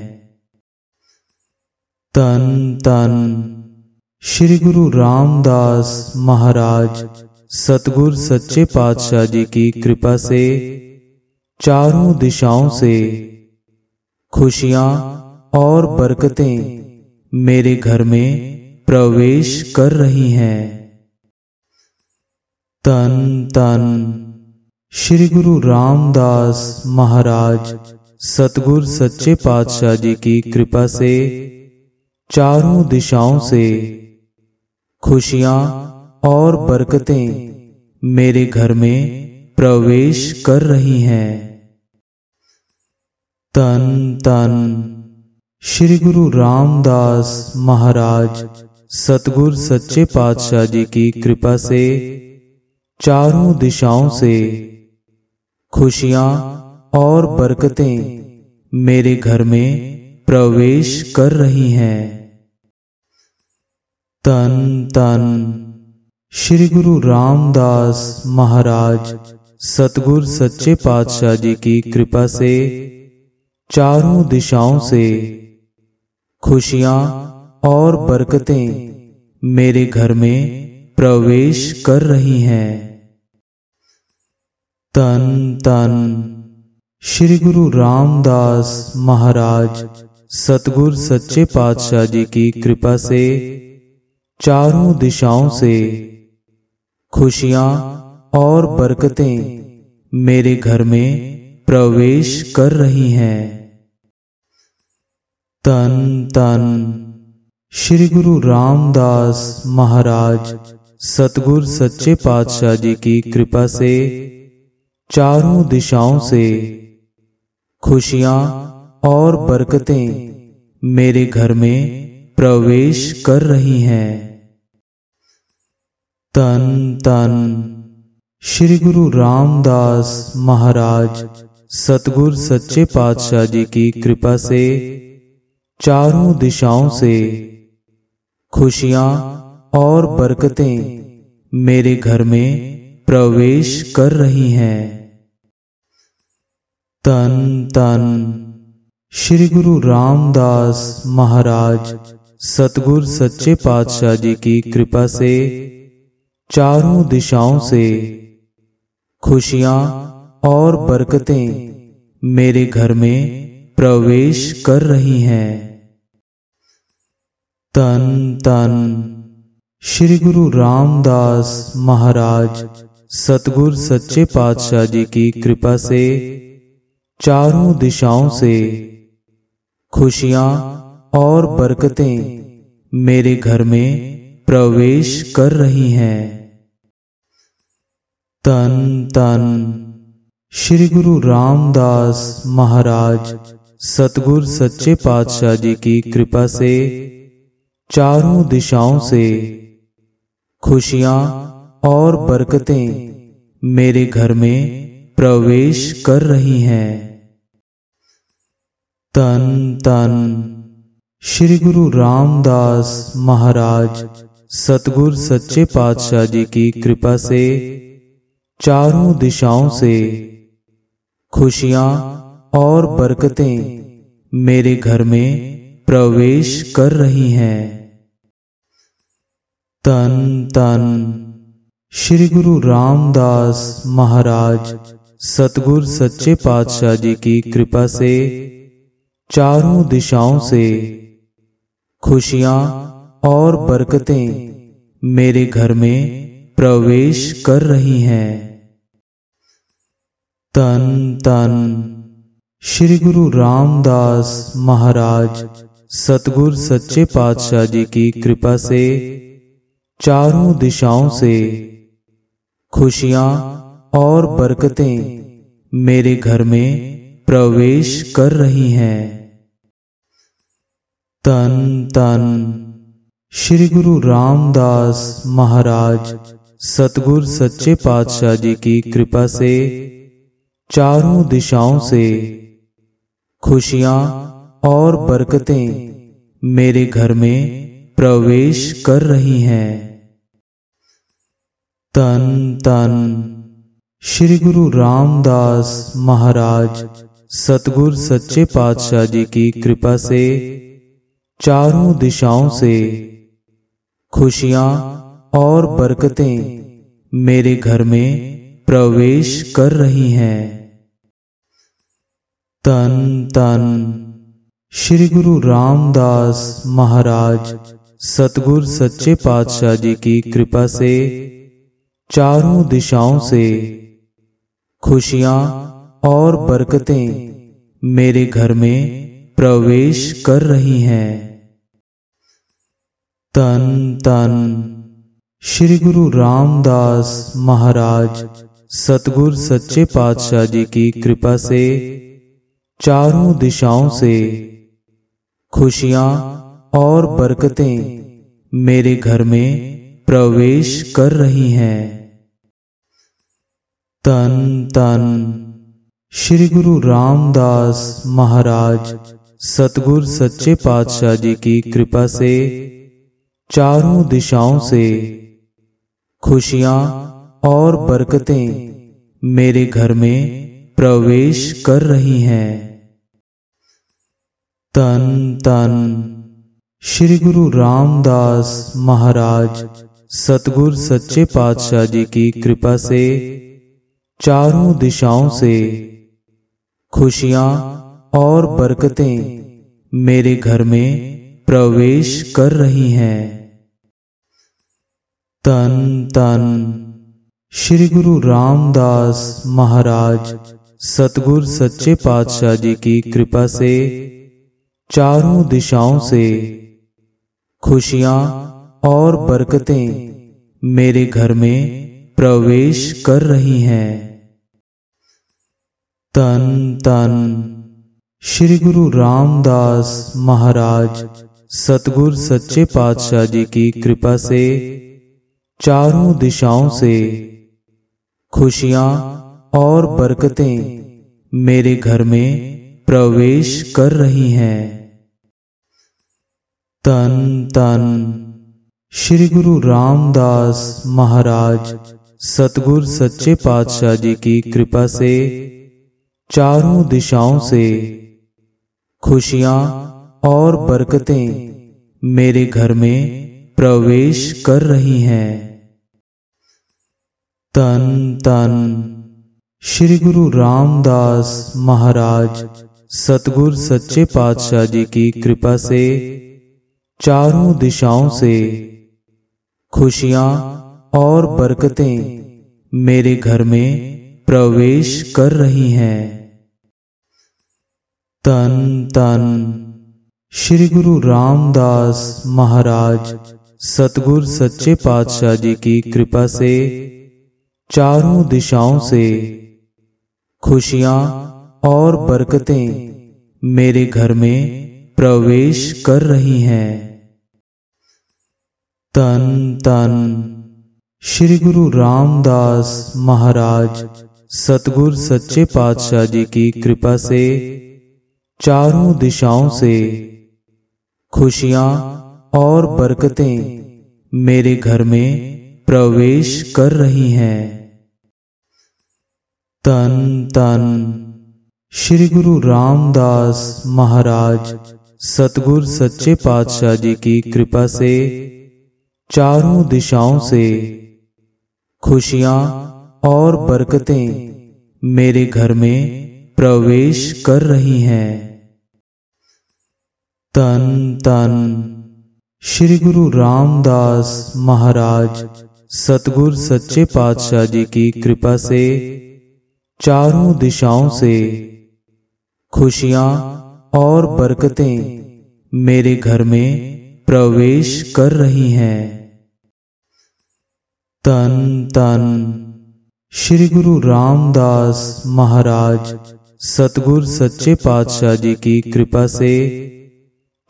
तन तन श्री गुरु रामदास महाराज सतगुर सच्चे पातशाह जी की कृपा से चारों दिशाओं से खुशियां और बरकतें मेरे घर में प्रवेश कर रही हैं। तन तन श्री गुरु रामदास महाराज सतगुर सच्चे पातशाह जी की कृपा से चारों दिशाओं से खुशियां और बरकतें मेरे घर में प्रवेश कर रही हैं। तन तन श्री गुरु रामदास महाराज सतगुर सच्चे पातशाह जी की कृपा से चारों दिशाओं से खुशियां और बरकतें मेरे घर में प्रवेश कर रही हैं। तन तन श्री गुरु रामदास महाराज सतगुर सच्चे पातशाह जी की कृपा से चारों दिशाओं से खुशियां और बरकतें मेरे घर में प्रवेश कर रही हैं। तन तन श्री गुरु रामदास महाराज सतगुर सच्चे पातशाह जी की कृपा से चारों दिशाओं से खुशियां और बरकतें मेरे घर में प्रवेश कर रही हैं। तन तन श्री गुरु रामदास महाराज सतगुर सच्चे पातशाह जी की कृपा से चारों दिशाओं से खुशियां और बरकतें मेरे घर में प्रवेश कर रही हैं। तन तन श्री गुरु रामदास महाराज सतगुर सच्चे पातशाह जी की कृपा से चारों दिशाओं से खुशियां और बरकतें मेरे घर में प्रवेश कर रही हैं। तन तन श्री गुरु रामदास महाराज सतगुर सच्चे पातशाह जी की कृपा से चारों दिशाओं से खुशियां और बरकतें मेरे घर में प्रवेश कर रही हैं। तन तन श्री गुरु रामदास महाराज सतगुर सच्चे पातशाह जी की कृपा से चारों दिशाओं से खुशियां और बरकतें मेरे घर में प्रवेश कर रही हैं। तन तन श्री गुरु रामदास महाराज सतगुर सच्चे पातशाह जी की कृपा से चारों दिशाओं से खुशियां और बरकतें मेरे घर में प्रवेश कर रही हैं। तन तन श्री गुरु रामदास महाराज सतगुर सच्चे पातशाह जी की कृपा से चारों दिशाओं से खुशियां और बरकतें मेरे घर में प्रवेश कर रही हैं। तन तन श्री गुरु रामदास महाराज सतगुर सच्चे पातशाह जी की कृपा से चारों दिशाओं से खुशियां और बरकतें मेरे घर में प्रवेश कर रही हैं। तन तन श्री गुरु रामदास महाराज सतगुर सच्चे पातशाह जी की कृपा से चारों दिशाओं से खुशियां और बरकतें मेरे घर में प्रवेश कर रही हैं। तन तन श्री गुरु रामदास महाराज सतगुर सच्चे पातशाह जी की कृपा से चारों दिशाओं से खुशियां और बरकतें मेरे घर में प्रवेश कर रही हैं। तन तन श्री गुरु रामदास महाराज सतगुर सच्चे पातशाह जी की कृपा से चारों दिशाओं से खुशियां और बरकतें मेरे घर में प्रवेश कर रही हैं। तन तन श्री गुरु रामदास महाराज सतगुर सच्चे पातशाह जी की कृपा से चारों दिशाओं से खुशियां और बरकतें मेरे घर में प्रवेश कर रही हैं। तन तन श्री गुरु रामदास महाराज सतगुर सच्चे पातशाह जी की कृपा से चारों दिशाओं से खुशियां और बरकतें मेरे घर में प्रवेश कर रही हैं। तन तन श्री गुरु रामदास महाराज सतगुर सच्चे पातशाह जी की कृपा से चारों दिशाओं से खुशियां और बरकतें मेरे घर में प्रवेश कर रही हैं। तन तन श्री गुरु रामदास महाराज सतगुर सच्चे पातशाह जी की कृपा से चारों दिशाओं से खुशियां और बरकतें मेरे घर में प्रवेश कर रही हैं। तन तन श्री गुरु रामदास महाराज सतगुर सच्चे पातशाह जी की कृपा से चारों दिशाओं से खुशियां और बरकतें मेरे घर में प्रवेश कर रही हैं। तन तन श्री गुरु रामदास महाराज सतगुर सच्चे पातशाह जी की कृपा से चारों दिशाओं से खुशियां और बरकतें मेरे घर में प्रवेश कर रही हैं। तन तन श्री गुरु रामदास महाराज सतगुर सच्चे पातशाह जी की कृपा से चारों दिशाओं से खुशियां और बरकतें मेरे घर में प्रवेश कर रही हैं। तन तन श्री गुरु रामदास महाराज सतगुर सच्चे पातशाह जी की कृपा से चारों दिशाओं से खुशियां और बरकतें मेरे घर में प्रवेश कर रही हैं। तन तन श्री गुरु रामदास महाराज सतगुर सच्चे पातशाह जी की कृपा से चारों दिशाओं से खुशियां और बरकतें मेरे घर में प्रवेश कर रही हैं। तन तन श्री गुरु रामदास महाराज सतगुर सच्चे पातशाह जी की कृपा से चारों दिशाओं से खुशियां और बरकतें मेरे घर में प्रवेश कर रही हैं। तन तन श्री गुरु रामदास महाराज सतगुर सच्चे पातशाह जी की कृपा से चारों दिशाओं से खुशियां और बरकतें मेरे घर में प्रवेश कर रही हैं। तन तन श्री गुरु रामदास महाराज सतगुर सच्चे पातशाह जी की कृपा से चारों दिशाओं से खुशियां और बरकतें मेरे घर में प्रवेश कर रही हैं। तन तन श्री गुरु रामदास महाराज सतगुर सच्चे पातशाह जी की कृपा से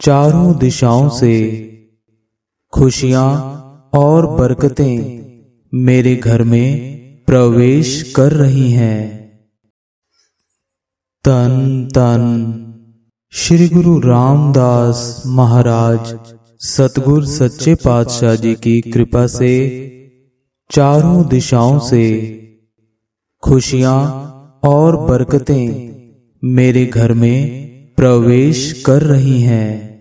चारों दिशाओं से खुशियां और बरकतें मेरे घर में प्रवेश कर रही हैं। तन तन श्री गुरु रामदास महाराज सतगुर सच्चे पातशाह जी की कृपा से चारों दिशाओं से खुशियां और बरकतें मेरे घर में प्रवेश कर रही हैं।